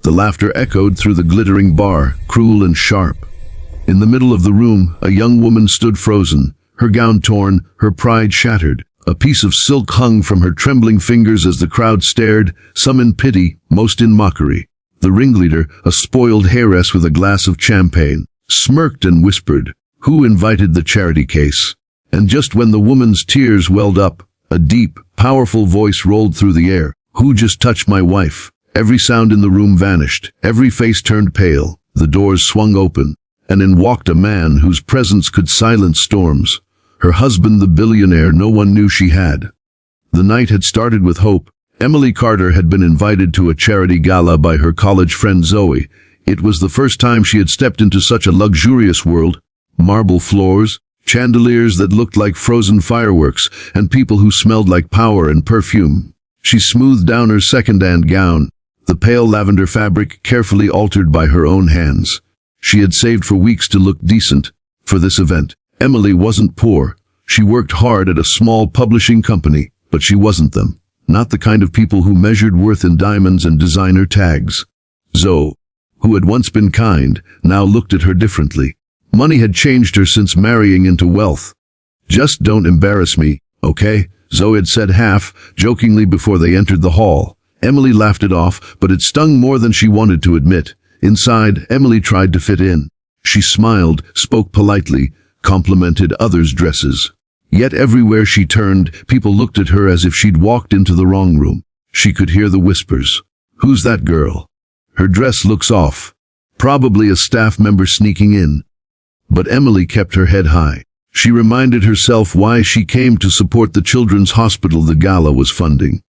The laughter echoed through the glittering bar, cruel and sharp. In the middle of the room, a young woman stood frozen, her gown torn, her pride shattered. A piece of silk hung from her trembling fingers as the crowd stared, some in pity, most in mockery. The ringleader, a spoiled heiress with a glass of champagne, smirked and whispered, "Who invited the charity case?" And just when the woman's tears welled up, a deep, powerful voice rolled through the air. "Who just touched my wife?" Every sound in the room vanished, every face turned pale, the doors swung open, and in walked a man whose presence could silence storms. Her husband, the billionaire no one knew she had. The night had started with hope. Emily Carter had been invited to a charity gala by her college friend Zoe. It was the first time she had stepped into such a luxurious world. Marble floors, chandeliers that looked like frozen fireworks, and people who smelled like power and perfume. She smoothed down her second-hand gown, the pale lavender fabric carefully altered by her own hands. She had saved for weeks to look decent for this event. Emily wasn't poor. She worked hard at a small publishing company, but she wasn't them. Not the kind of people who measured worth in diamonds and designer tags. Zoe, who had once been kind, now looked at her differently. Money had changed her since marrying into wealth. "Just don't embarrass me, okay?" Zoe had said half-jokingly before they entered the hall. Emily laughed it off, but it stung more than she wanted to admit. Inside, Emily tried to fit in. She smiled, spoke politely, complimented others' dresses. Yet everywhere she turned, people looked at her as if she'd walked into the wrong room. She could hear the whispers. "Who's that girl? Her dress looks off. Probably a staff member sneaking in." But Emily kept her head high. She reminded herself why she came to support the children's hospital the gala was funding.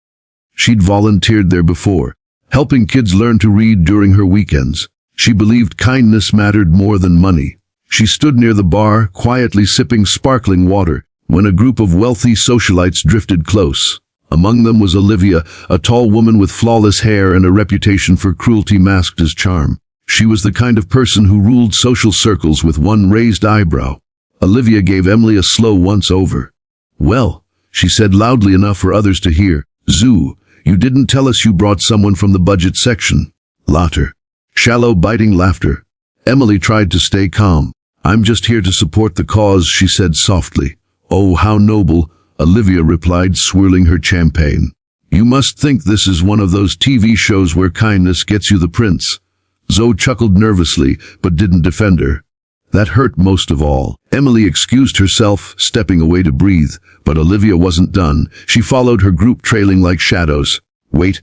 She'd volunteered there before, helping kids learn to read during her weekends. She believed kindness mattered more than money. She stood near the bar, quietly sipping sparkling water, when a group of wealthy socialites drifted close. Among them was Olivia, a tall woman with flawless hair and a reputation for cruelty masked as charm. She was the kind of person who ruled social circles with one raised eyebrow. Olivia gave Emily a slow once-over. "Well," she said loudly enough for others to hear, "Zoo, you didn't tell us you brought someone from the budget section." Laughter. Shallow, biting laughter. Emily tried to stay calm. "I'm just here to support the cause," she said softly. "Oh, how noble," Olivia replied, swirling her champagne. "You must think this is one of those TV shows where kindness gets you the prince." Zoe chuckled nervously, but didn't defend her. That hurt most of all. Emily excused herself, stepping away to breathe, but Olivia wasn't done. She followed her group, trailing like shadows. "Wait,"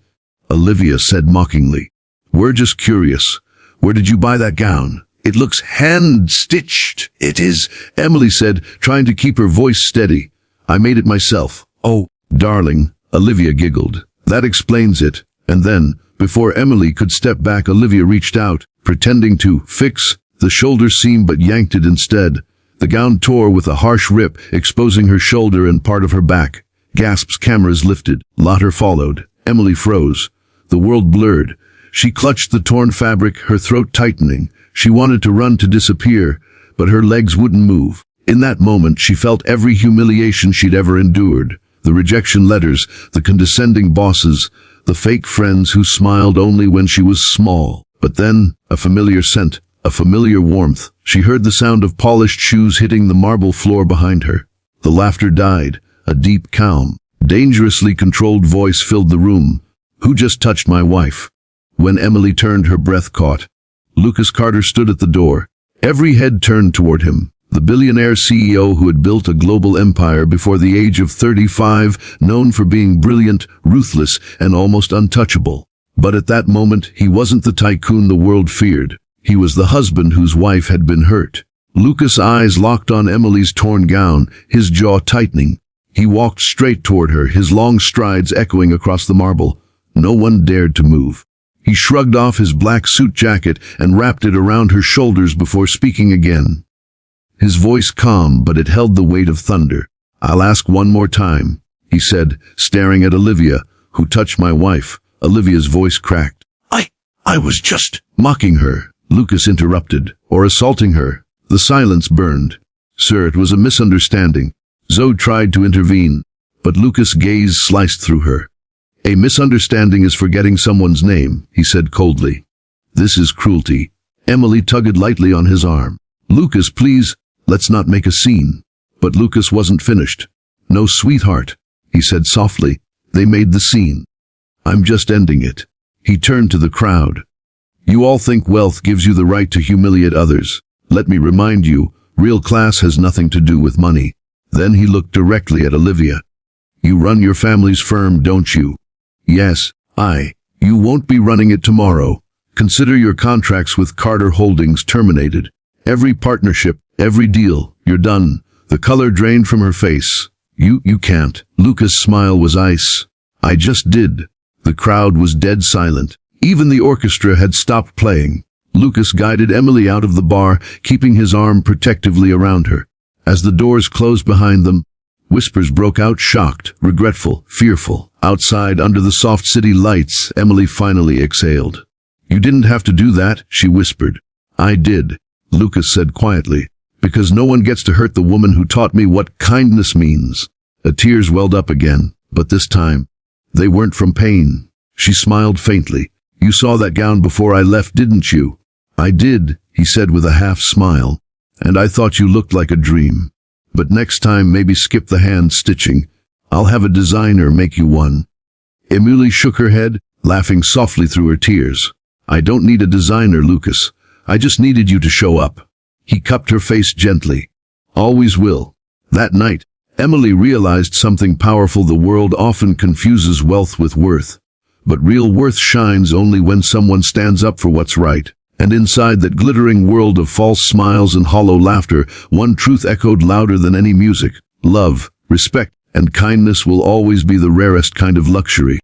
Olivia said mockingly. "We're just curious. Where did you buy that gown? It looks hand-stitched." "It is," Emily said, trying to keep her voice steady. "I made it myself." "Oh, darling," Olivia giggled. "That explains it." And then, before Emily could step back, Olivia reached out, pretending to fix the shoulder seam but yanked it instead. The gown tore with a harsh rip, exposing her shoulder and part of her back. Gasps, cameras lifted. Laughter followed. Emily froze. The world blurred. She clutched the torn fabric, her throat tightening. She wanted to run, to disappear, but her legs wouldn't move. In that moment, she felt every humiliation she'd ever endured. The rejection letters, the condescending bosses, the fake friends who smiled only when she was small. But then, a familiar scent, a familiar warmth. She heard the sound of polished shoes hitting the marble floor behind her. The laughter died. A deep, calm, dangerously controlled voice filled the room. "Who just touched my wife?" When Emily turned, her breath caught. Lucas Carter stood at the door. Every head turned toward him. The billionaire CEO who had built a global empire before the age of 35, known for being brilliant, ruthless, and almost untouchable. But at that moment, he wasn't the tycoon the world feared. He was the husband whose wife had been hurt. Lucas' eyes locked on Emily's torn gown, his jaw tightening. He walked straight toward her, his long strides echoing across the marble. No one dared to move. He shrugged off his black suit jacket and wrapped it around her shoulders before speaking again. His voice calm, but it held the weight of thunder. "I'll ask one more time," he said, staring at Olivia. "Who touched my wife?" Olivia's voice cracked. I was just mocking her," Lucas interrupted. "Or assaulting her." The silence burned. "Sir, it was a misunderstanding." Zoe tried to intervene, but Lucas' gaze sliced through her. "A misunderstanding is forgetting someone's name," he said coldly. This is cruelty. Emily tugged lightly on his arm. Lucas, please, let's not make a scene. But Lucas wasn't finished. No, sweetheart, he said softly. They made the scene. I'm just ending it. He turned to the crowd. You all think wealth gives you the right to humiliate others. Let me remind you, real class has nothing to do with money. Then he looked directly at Olivia. You run your family's firm, don't you? Yes, You won't be running it tomorrow. Consider your contracts with Carter Holdings terminated. Every partnership, every deal, you're done. The color drained from her face. You can't. Lucas' smile was ice. I just did. The crowd was dead silent. Even the orchestra had stopped playing. Lucas guided Emily out of the bar, keeping his arm protectively around her. As the doors closed behind them, whispers broke out, shocked, regretful, fearful. Outside, under the soft city lights, Emily finally exhaled. You didn't have to do that, she whispered. I did, Lucas said quietly, because no one gets to hurt the woman who taught me what kindness means. Tears welled up again, but this time, they weren't from pain. She smiled faintly. You saw that gown before I left, didn't you? I did, he said with a half smile, and I thought you looked like a dream. But next time maybe skip the hand stitching. I'll have a designer make you one. Emily shook her head, laughing softly through her tears. I don't need a designer, Lucas. I just needed you to show up. He cupped her face gently. Always will. That night, Emily realized something powerful. The world often confuses wealth with worth. But real worth shines only when someone stands up for what's right. And inside that glittering world of false smiles and hollow laughter, one truth echoed louder than any music. Love, respect, and kindness will always be the rarest kind of luxury.